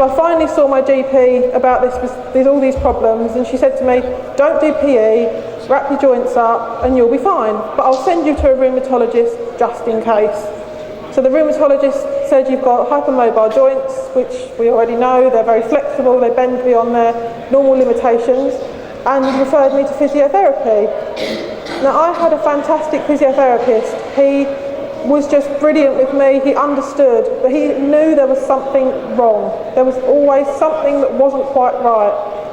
So I finally saw my GP about all these problems, and she said to me, don't do PE, wrap your joints up and you'll be fine, but I'll send you to a rheumatologist just in case. So the rheumatologist said you've got hypermobile joints, which we already know, they're very flexible, they bend beyond their normal limitations, and referred me to physiotherapy. Now I had a fantastic physiotherapist. He was just brilliant with me, he understood, but he knew there was something wrong. There was always something that wasn't quite right.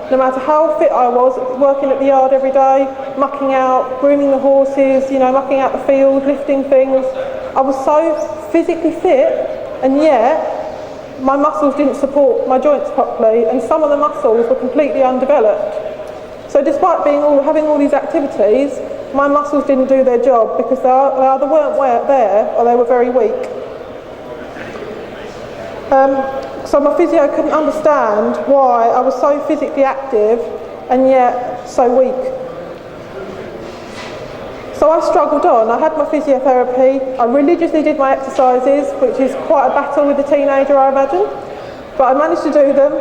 No matter how fit I was, working at the yard every day, mucking out, grooming the horses, mucking out the field, lifting things, I was so physically fit, and yet my muscles didn't support my joints properly, and some of the muscles were completely undeveloped. So despite having all these activities, my muscles didn't do their job because they either weren't there or they were very weak. So my physio couldn't understand why I was so physically active and yet so weak. So I struggled on. I had my physiotherapy, I religiously did my exercises, which is quite a battle with a teenager, I imagine, but I managed to do them.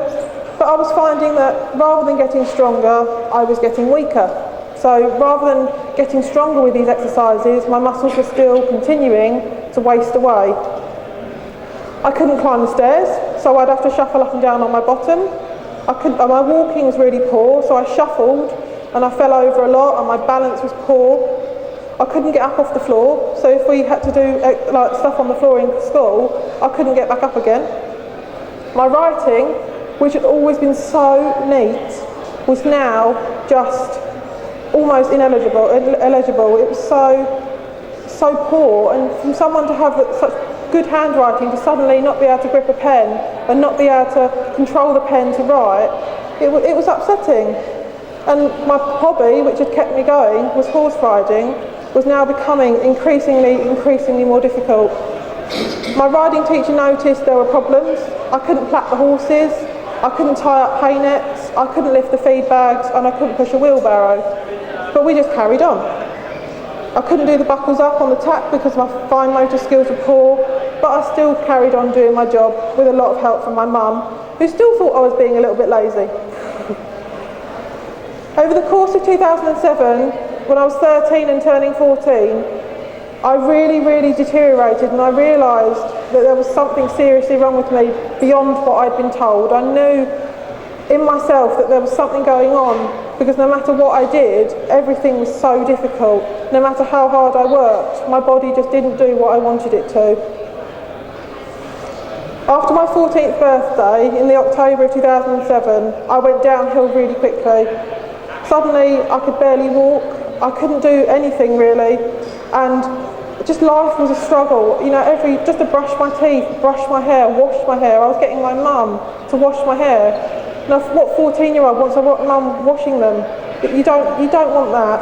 But I was finding that rather than getting stronger, I was getting weaker. So rather than getting stronger with these exercises, my muscles were still continuing to waste away. I couldn't climb the stairs, so I'd have to shuffle up and down on my bottom. My walking was really poor, so I shuffled and I fell over a lot and my balance was poor. I couldn't get up off the floor, so if we had to do stuff on the floor in school, I couldn't get back up again. My writing, which had always been so neat, was now just almost illegible. It was so poor, and from someone to have such good handwriting to suddenly not be able to grip a pen and not be able to control the pen to write, it was upsetting. And my hobby, which had kept me going, was horse riding, was now becoming increasingly more difficult. My riding teacher noticed there were problems. I couldn't plait the horses, I couldn't tie up hay nets, I couldn't lift the feed bags, and I couldn't push a wheelbarrow. But we just carried on. I couldn't do the buckles up on the tack because my fine motor skills were poor, but I still carried on doing my job with a lot of help from my mum, who still thought I was being a little bit lazy. Over the course of 2007, when I was 13 and turning 14, I really deteriorated, and I realised that there was something seriously wrong with me beyond what I'd been told. I knew in myself that there was something going on, because no matter what I did, everything was so difficult. No matter how hard I worked, my body just didn't do what I wanted it to. After my 14th birthday, in the October of 2007, I went downhill really quickly. Suddenly, I could barely walk, I couldn't do anything really, and just life was a struggle. Just to brush my teeth, brush my hair, wash my hair. I was getting my mum to wash my hair. Now, what 14-year-old wants a mum washing them? You don't want that.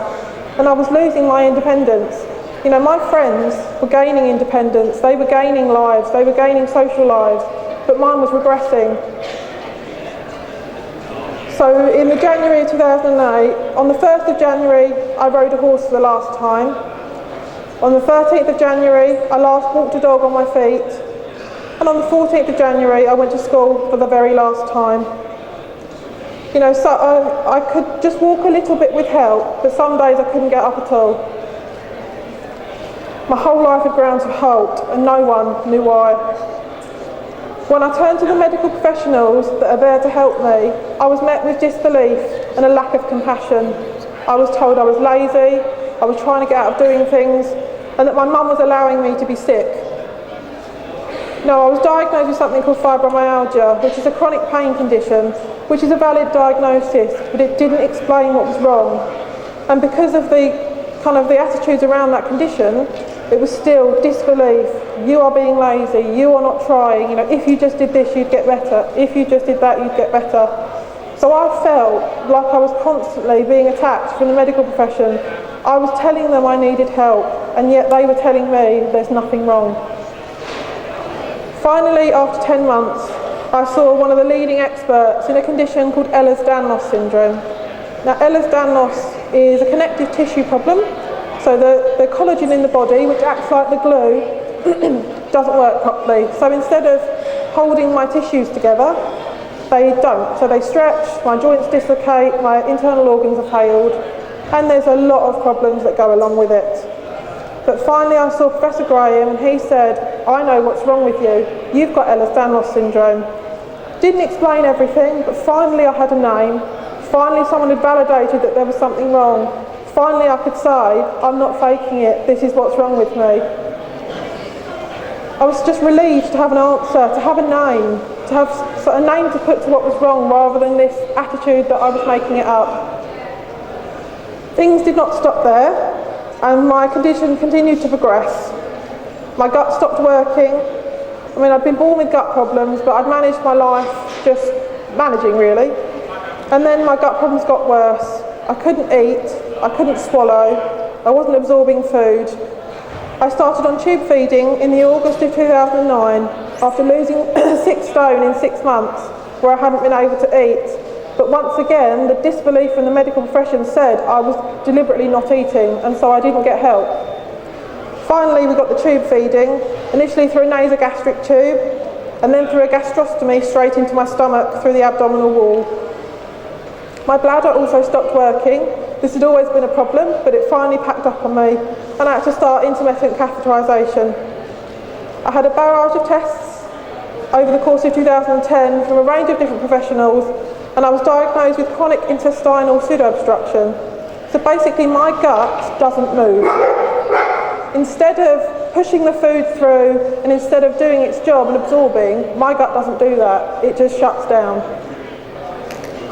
And I was losing my independence. My friends were gaining independence, they were gaining lives, they were gaining social lives, but mine was regressing. So in the January of 2008, on the 1st of January, I rode a horse for the last time. On the 13th of January, I last walked a dog on my feet. And on the 14th of January, I went to school for the very last time. So I could just walk a little bit with help, but some days I couldn't get up at all. My whole life had ground to a halt, and no one knew why. When I turned to the medical professionals that are there to help me, I was met with disbelief and a lack of compassion. I was told I was lazy, I was trying to get out of doing things, and that my mum was allowing me to be sick. No, I was diagnosed with something called fibromyalgia, which is a chronic pain condition, which is a valid diagnosis, but it didn't explain what was wrong. And because of the attitudes around that condition, it was still disbelief. You are being lazy, you are not trying, if you just did this you'd get better, if you just did that you'd get better. So I felt like I was constantly being attacked from the medical profession. I was telling them I needed help, and yet they were telling me there's nothing wrong. Finally, after 10 months, I saw one of the leading experts in a condition called Ehlers-Danlos syndrome. Now, Ehlers-Danlos is a connective tissue problem. So the collagen in the body, which acts like the glue, doesn't work properly. So instead of holding my tissues together, They don't. So they stretch, my joints dislocate, my internal organs are failed, and there's a lot of problems that go along with it. But finally I saw Professor Graham and he said, I know what's wrong with you. You've got Ehlers-Danlos syndrome. Didn't explain everything, but finally I had a name. Finally someone had validated that there was something wrong. Finally I could say, I'm not faking it, this is what's wrong with me. I was just relieved to have an answer, to have a name, to have a name to put to what was wrong rather than this attitude that I was making it up. Things did not stop there, and my condition continued to progress. My gut stopped working. I mean, I'd been born with gut problems, but I'd managed my life just managing really. And then my gut problems got worse. I couldn't eat, I couldn't swallow, I wasn't absorbing food. I started on tube feeding in the August of 2009 after losing 6 stone in 6 months where I hadn't been able to eat. But once again, the disbelief from the medical profession said I was deliberately not eating, and so I didn't get help. Finally, we got the tube feeding, initially through a nasogastric tube, and then through a gastrostomy straight into my stomach through the abdominal wall. My bladder also stopped working. This had always been a problem, but it finally packed up on me, and I had to start intermittent catheterisation. I had a barrage of tests over the course of 2010 from a range of different professionals, and I was diagnosed with chronic intestinal pseudo-obstruction. So basically my gut doesn't move. Instead of pushing the food through and instead of doing its job and absorbing, my gut doesn't do that, it just shuts down.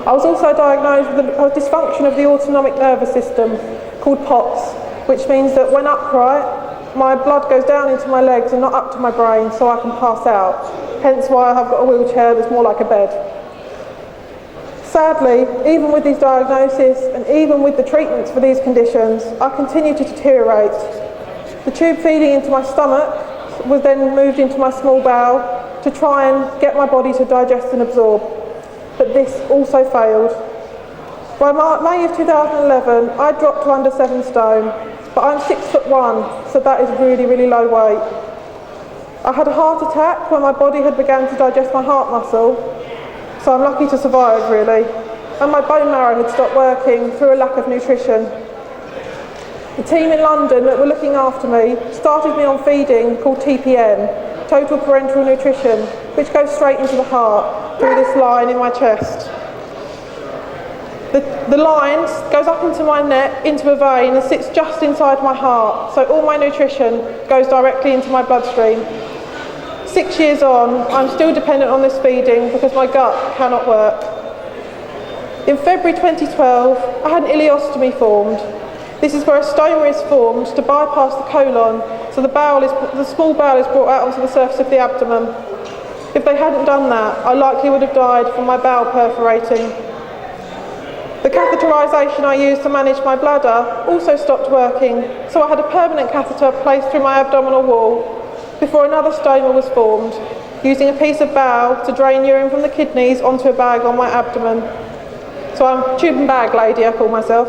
I was also diagnosed with a dysfunction of the autonomic nervous system called POTS, which means that when upright, my blood goes down into my legs and not up to my brain so I can pass out. Hence why I have got a wheelchair that's more like a bed. Sadly, even with these diagnoses and even with the treatments for these conditions, I continue to deteriorate. The tube feeding into my stomach was then moved into my small bowel to try and get my body to digest and absorb. But this also failed. By May of 2011, I dropped to under 7 stone, but I'm 6'1", so that is really, really low weight. I had a heart attack when my body had begun to digest my heart muscle, so I'm lucky to survive really, and my bone marrow had stopped working through a lack of nutrition. The team in London that were looking after me started me on feeding called TPN, Total Parenteral Nutrition, which goes straight into the heart through this line in my chest. The line goes up into my neck, into a vein, and sits just inside my heart, so all my nutrition goes directly into my bloodstream. 6 years on, I'm still dependent on this feeding because my gut cannot work. In February 2012, I had an ileostomy formed. This is where a stoma is formed to bypass the colon, so the small bowel is brought out onto the surface of the abdomen. If they hadn't done that, I likely would have died from my bowel perforating. The catheterisation I used to manage my bladder also stopped working, so I had a permanent catheter placed through my abdominal wall before another stoma was formed, using a piece of bowel to drain urine from the kidneys onto a bag on my abdomen. So I'm tube and bag lady, I call myself.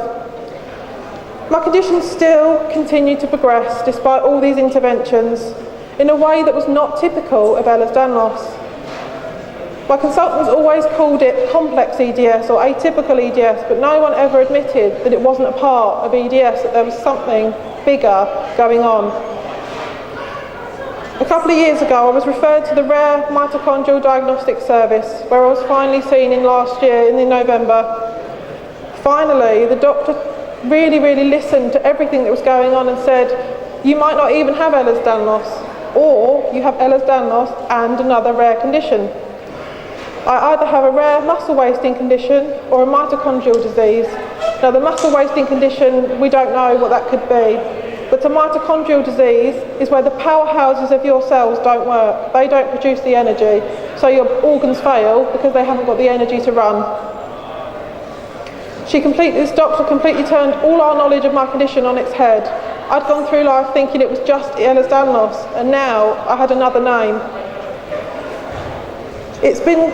My condition still continued to progress despite all these interventions in a way that was not typical of Ehlers-Danlos. My consultants always called it complex EDS or atypical EDS, but no one ever admitted that it wasn't a part of EDS, that there was something bigger going on. A couple of years ago, I was referred to the Rare Mitochondrial Diagnostic Service, where I was finally seen in last year, in November. Finally, the doctor really listened to everything that was going on and said, you might not even have Ehlers-Danlos, or you have Ehlers-Danlos and another rare condition. I either have a rare muscle wasting condition or a mitochondrial disease. Now the muscle wasting condition, we don't know what that could be. But a mitochondrial disease is where the powerhouses of your cells don't work. They don't produce the energy. So your organs fail because they haven't got the energy to run. This doctor completely turned all our knowledge of my condition on its head. I'd gone through life thinking it was just Ehlers-Danlos, and now I had another name. It's been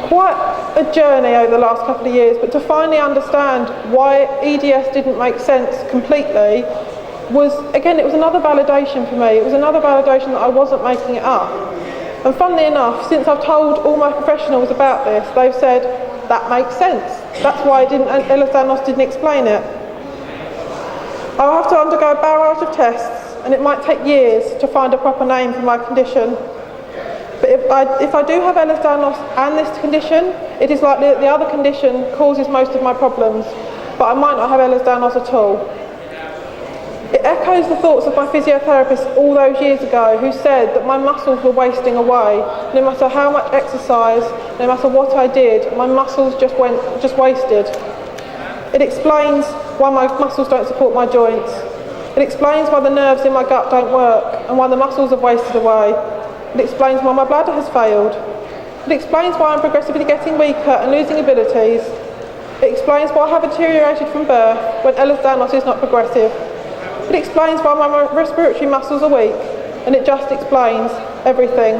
quite a journey over the last couple of years, but to finally understand why EDS didn't make sense completely was, again, it was another validation for me. It was another validation that I wasn't making it up. And funnily enough, since I've told all my professionals about this, they've said, that makes sense. That's why Ehlers-Danlos didn't explain it. I'll have to undergo a barrage of tests, and it might take years to find a proper name for my condition. But if I do have Ehlers-Danlos and this condition, it is likely that the other condition causes most of my problems, but I might not have Ehlers-Danlos at all. It echoes the thoughts of my physiotherapist all those years ago, who said that my muscles were wasting away. No matter how much exercise, no matter what I did, my muscles just wasted. It explains why my muscles don't support my joints. It explains why the nerves in my gut don't work and why the muscles have wasted away. It explains why my bladder has failed. It explains why I'm progressively getting weaker and losing abilities. It explains why I have deteriorated from birth when Ehlers-Danlos is not progressive. It explains why my respiratory muscles are weak, and it just explains everything.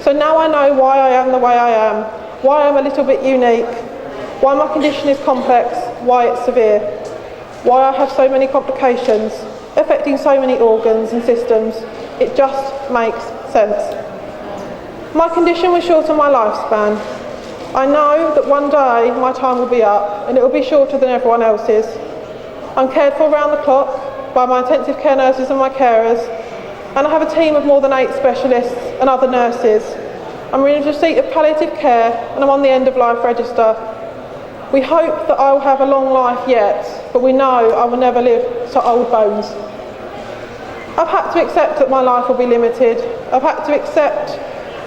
So now I know why I am the way I am, why I'm a little bit unique, why my condition is complex, why it's severe, why I have so many complications, affecting so many organs and systems. It just makes sense. My condition will shorten my lifespan. I know that one day my time will be up and it will be shorter than everyone else's. I'm cared for round the clock by my intensive care nurses and my carers, and I have a team of more than 8 specialists and other nurses. I'm in receipt of palliative care and I'm on the end of life register. We hope that I will have a long life yet, but we know I will never live to old bones. I've had to accept that my life will be limited. I've had to accept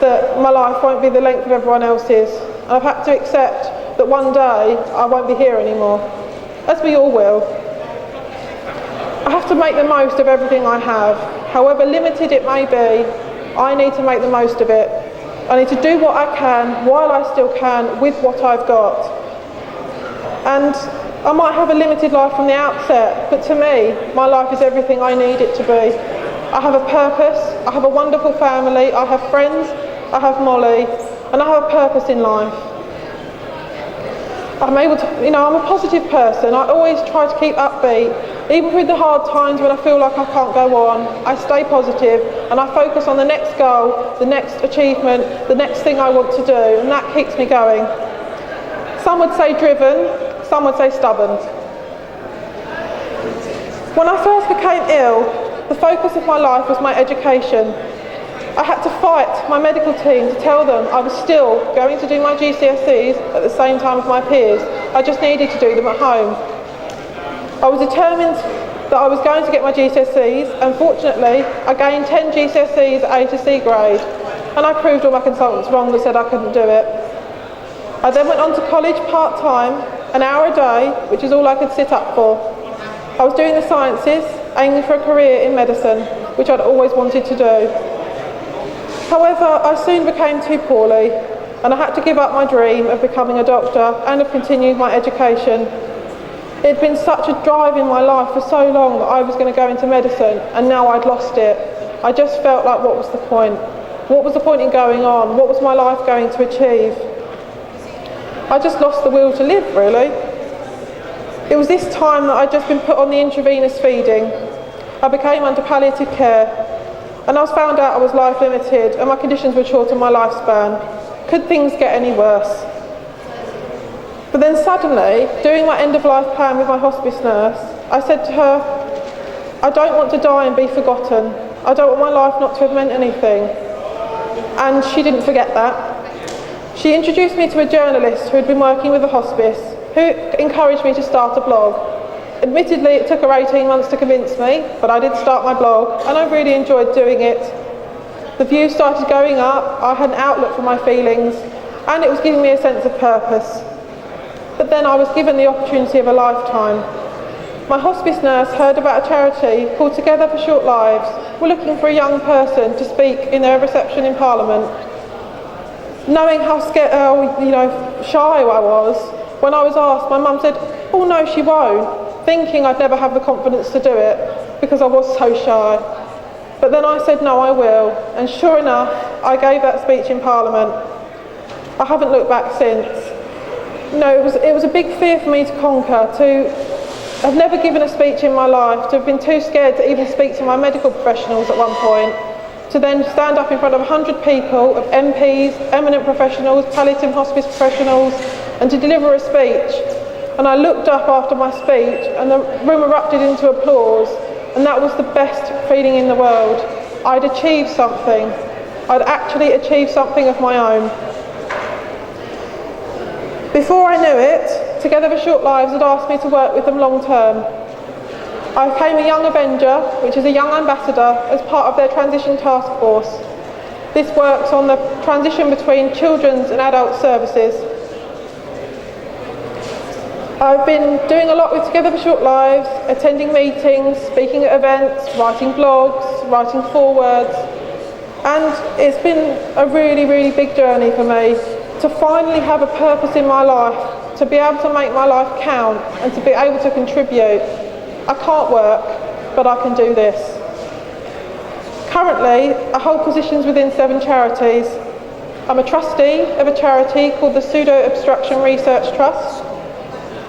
that my life won't be the length of everyone else's. And I've had to accept that one day I won't be here anymore, as we all will. I have to make the most of everything I have. However limited it may be, I need to make the most of it. I need to do what I can while I still can with what I've got. And I might have a limited life from the outset, but to me, my life is everything I need it to be. I have a purpose, I have a wonderful family, I have friends, I have Molly, and I have a purpose in life. I'm able to, I'm a positive person. I always try to keep upbeat. Even through the hard times when I feel like I can't go on, I stay positive and I focus on the next goal, the next achievement, the next thing I want to do, and that keeps me going. Some would say driven, some would say stubborn. When I first became ill, the focus of my life was my education. I had to fight my medical team to tell them I was still going to do my GCSEs at the same time as my peers. I just needed to do them at home. I was determined that I was going to get my GCSEs, and fortunately I gained 10 GCSEs at A to C grade, and I proved all my consultants wrong that said I couldn't do it. I then went on to college part-time, an hour a day, which is all I could sit up for. I was doing the sciences, aiming for a career in medicine, which I'd always wanted to do. However, I soon became too poorly, and I had to give up my dream of becoming a doctor and of continuing my education. It had been such a drive in my life for so long that I was going to go into medicine, and now I'd lost it. I just felt like, what was the point? What was the point in going on? What was my life going to achieve? I just lost the will to live, really. It was this time that I'd just been put on the intravenous feeding. I became under palliative care, and I was found out I was life limited and my conditions would shorten my lifespan. Could things get any worse? But then suddenly, doing my end of life plan with my hospice nurse, I said to her, I don't want to die and be forgotten. I don't want my life not to have meant anything. And she didn't forget that. She introduced me to a journalist who had been working with the hospice, who encouraged me to start a blog. Admittedly, it took her 18 months to convince me, but I did start my blog, and I really enjoyed doing it. The views started going up, I had an outlet for my feelings, and it was giving me a sense of purpose. But then I was given the opportunity of a lifetime. My hospice nurse heard about a charity called Together for Short Lives. We're looking for a young person to speak in their reception in Parliament. Knowing how shy I was, when I was asked, my mum said, oh no, she won't, thinking I'd never have the confidence to do it because I was so shy. But then I said, no, I will, and sure enough, I gave that speech in Parliament. I haven't looked back since. It was a big fear for me to conquer, to have never given a speech in my life, to have been too scared to even speak to my medical professionals at one point, to then stand up in front of 100 people, of MPs, eminent professionals, palliative hospice professionals, and to deliver a speech. And I looked up after my speech and the room erupted into applause, and that was the best feeling in the world. I'd achieved something. I'd actually achieved something of my own. Before I knew it, Together for Short Lives had asked me to work with them long term. I became a Young Avenger, which is a young ambassador, as part of their transition task force. This works on the transition between children's and adult services. I've been doing a lot with Together for Short Lives, attending meetings, speaking at events, writing blogs, writing forewords, and it's been a really, really big journey for me to finally have a purpose in my life, to be able to make my life count and to be able to contribute. I can't work, but I can do this. Currently, I hold positions within 7 charities. I'm a trustee of a charity called the Pseudo-Obstruction Research Trust.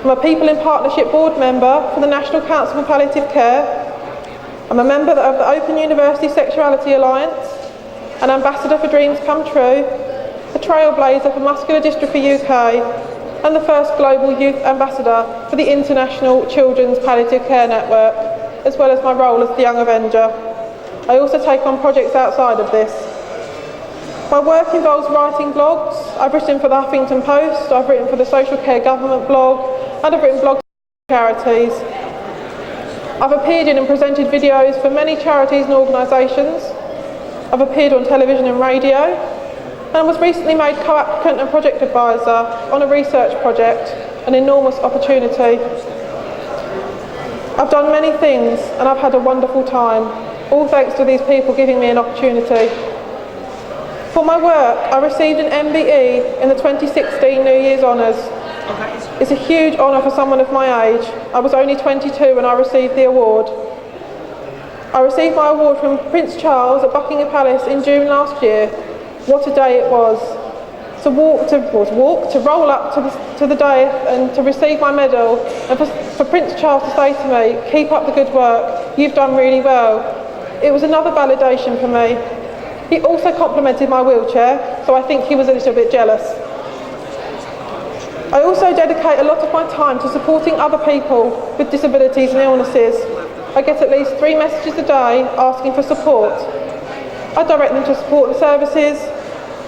I'm a People in Partnership board member for the National Council for Palliative Care. I'm a member of the Open University Sexuality Alliance, an ambassador for Dreams Come True, a trailblazer for Muscular Dystrophy UK, and the first global youth ambassador for the International Children's Palliative Care Network, as well as my role as the Young Avenger. I also take on projects outside of this. My work involves writing blogs. I've written for the Huffington Post, I've written for the Social Care Government blog, and I've written blogs for charities. I've appeared in and presented videos for many charities and organisations. I've appeared on television and radio, and was recently made co-applicant and project advisor on a research project, an enormous opportunity. I've done many things and I've had a wonderful time, all thanks to these people giving me an opportunity. For my work, I received an MBE in the 2016 New Year's Honours. It's a huge honour for someone of my age. I was only 22 when I received the award. I received my award from Prince Charles at Buckingham Palace in June last year. What a day it was. To roll up to the day and to receive my medal, and for Prince Charles to say to me, keep up the good work, you've done really well. It was another validation for me. He also complimented my wheelchair, so I think he was a little bit jealous. I also dedicate a lot of my time to supporting other people with disabilities and illnesses. I get at least 3 messages a day asking for support. I direct them to support the services,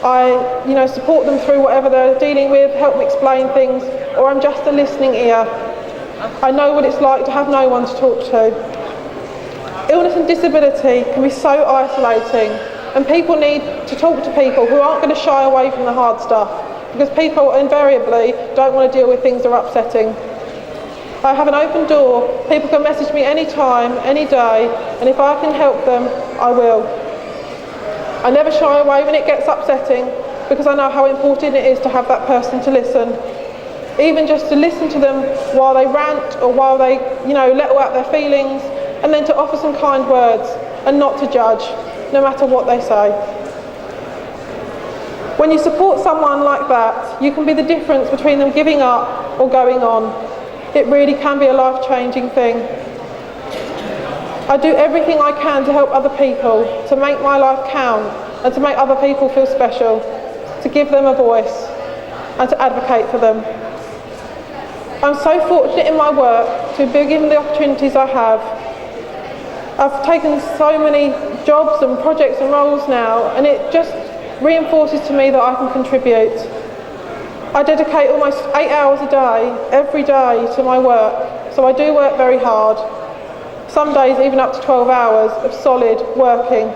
I support them through whatever they're dealing with, help them explain things, or I'm just a listening ear. I know what it's like to have no one to talk to. Illness and disability can be so isolating, and people need to talk to people who aren't going to shy away from the hard stuff, because people invariably don't want to deal with things that are upsetting. I have an open door. People can message me anytime, any day, and if I can help them, I will. I never shy away when it gets upsetting, because I know how important it is to have that person to listen. Even just to listen to them while they rant or while they, let out their feelings, and then to offer some kind words and not to judge, no matter what they say. When you support someone like that, you can be the difference between them giving up or going on. It really can be a life-changing thing. I do everything I can to help other people, to make my life count, and to make other people feel special, to give them a voice, and to advocate for them. I'm so fortunate in my work to be given the opportunities I have. I've taken so many jobs and projects and roles now, and it just reinforces to me that I can contribute. I dedicate almost 8 hours a day, every day, to my work, so I do work very hard. Some days even up to 12 hours of solid working.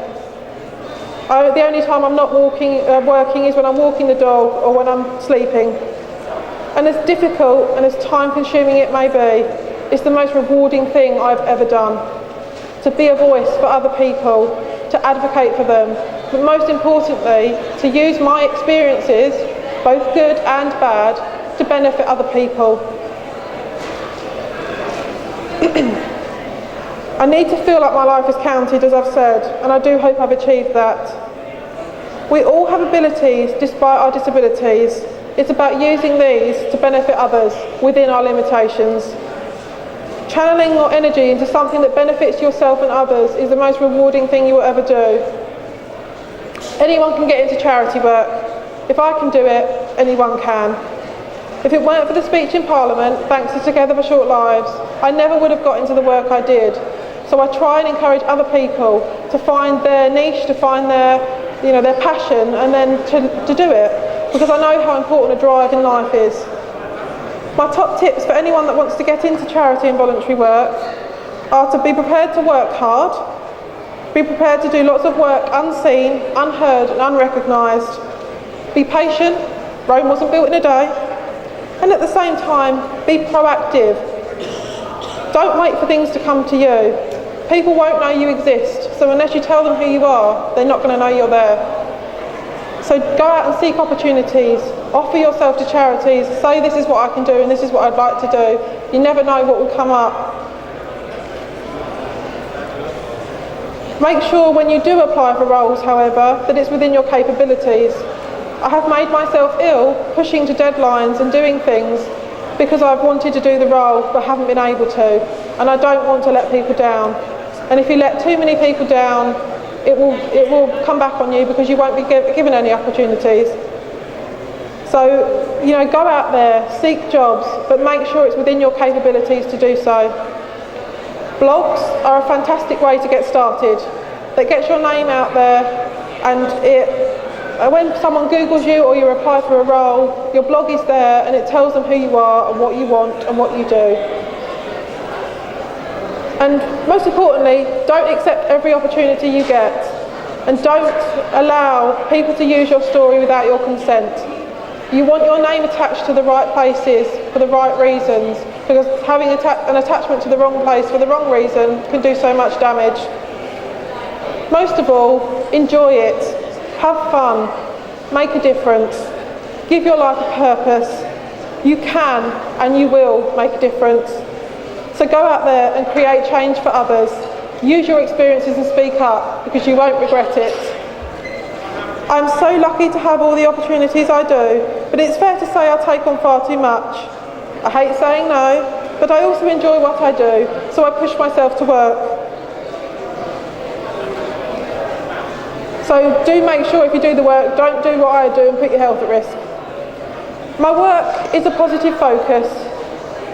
The only time I'm not working is when I'm walking the dog or when I'm sleeping. And as difficult and as time-consuming it may be, it's the most rewarding thing I've ever done. To be a voice for other people, to advocate for them, but most importantly, to use my experiences, both good and bad, to benefit other people. I need to feel like my life is counted, as I've said, and I do hope I've achieved that. We all have abilities despite our disabilities. It's about using these to benefit others within our limitations. Channeling your energy into something that benefits yourself and others is the most rewarding thing you will ever do. Anyone can get into charity work. If I can do it, anyone can. If it weren't for the speech in Parliament, thanks to Together for Short Lives, I never would have got into the work I did. So I try and encourage other people to find their niche, to find their passion, and then to do it, because I know how important a drive in life is. My top tips for anyone that wants to get into charity and voluntary work are to be prepared to work hard, be prepared to do lots of work unseen, unheard and unrecognised, be patient, Rome wasn't built in a day, and at the same time be proactive. Don't wait for things to come to you. People won't know you exist, so unless you tell them who you are, they're not going to know you're there. So go out and seek opportunities, offer yourself to charities, say this is what I can do and this is what I'd like to do. You never know what will come up. Make sure when you do apply for roles, however, that it's within your capabilities. I have made myself ill pushing to deadlines and doing things because I've wanted to do the role but haven't been able to, and I don't want to let people down. And if you let too many people down, it will come back on you because you won't be given any opportunities. So, go out there, seek jobs, but make sure it's within your capabilities to do so. Blogs are a fantastic way to get started. That gets your name out there, and when someone Googles you or you apply for a role, your blog is there and it tells them who you are and what you want and what you do. And most importantly, don't accept every opportunity you get, and don't allow people to use your story without your consent. You want your name attached to the right places for the right reasons, because having an attachment to the wrong place for the wrong reason can do so much damage. Most of all, enjoy it, have fun, make a difference, give your life a purpose. You can and you will make a difference. So go out there and create change for others. Use your experiences and speak up, because you won't regret it. I'm so lucky to have all the opportunities I do, but it's fair to say I take on far too much. I hate saying no, but I also enjoy what I do, so I push myself to work. So do make sure if you do the work, don't do what I do and put your health at risk. My work is a positive focus.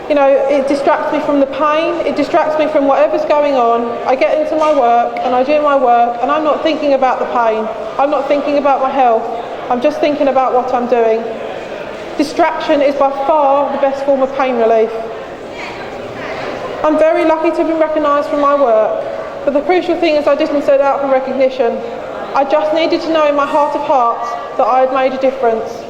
It distracts me from the pain, it distracts me from whatever's going on. I get into my work and I do my work and I'm not thinking about the pain. I'm not thinking about my health. I'm just thinking about what I'm doing. Distraction is by far the best form of pain relief. I'm very lucky to have been recognised for my work, but the crucial thing is I didn't set out for recognition. I just needed to know in my heart of hearts that I had made a difference.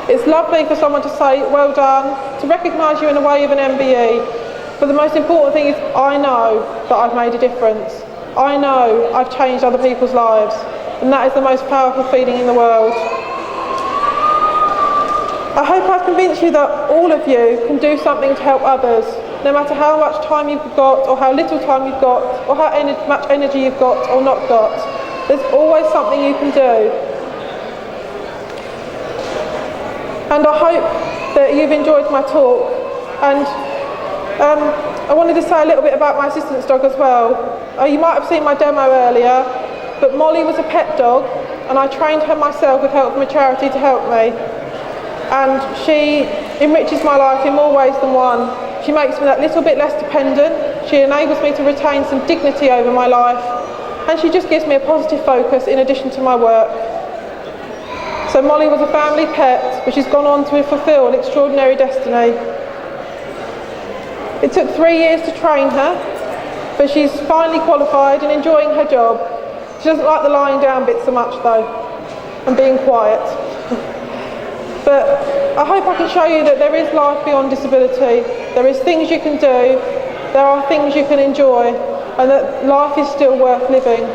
It's lovely for someone to say, well done, to recognise you in a way of an MBE, but the most important thing is I know that I've made a difference. I know I've changed other people's lives, and that is the most powerful feeling in the world. I hope I've convinced you that all of you can do something to help others, no matter how much time you've got, or how little time you've got, or how much energy you've got or not got. There's always something you can do. And I hope that you've enjoyed my talk. And I wanted to say a little bit about my assistance dog as well. You might have seen my demo earlier, but Molly was a pet dog, and I trained her myself with help from a charity to help me. And she enriches my life in more ways than one. She makes me that little bit less dependent. She enables me to retain some dignity over my life. And she just gives me a positive focus in addition to my work. So Molly was a family pet, but she's gone on to fulfil an extraordinary destiny. It took 3 years to train her, but she's finally qualified and enjoying her job. She doesn't like the lying down bit so much though, and being quiet. But I hope I can show you that there is life beyond disability. There is things you can do, there are things you can enjoy, and that life is still worth living.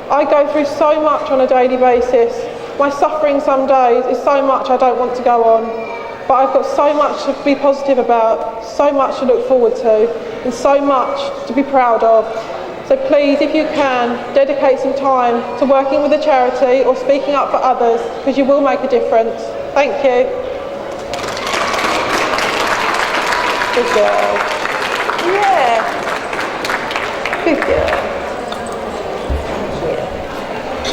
I go through so much on a daily basis. My suffering some days is so much I don't want to go on, but I've got so much to be positive about, so much to look forward to, and so much to be proud of. So please, if you can, dedicate some time to working with a charity or speaking up for others, because you will make a difference. Thank you. Good girl. Yeah. Good girl.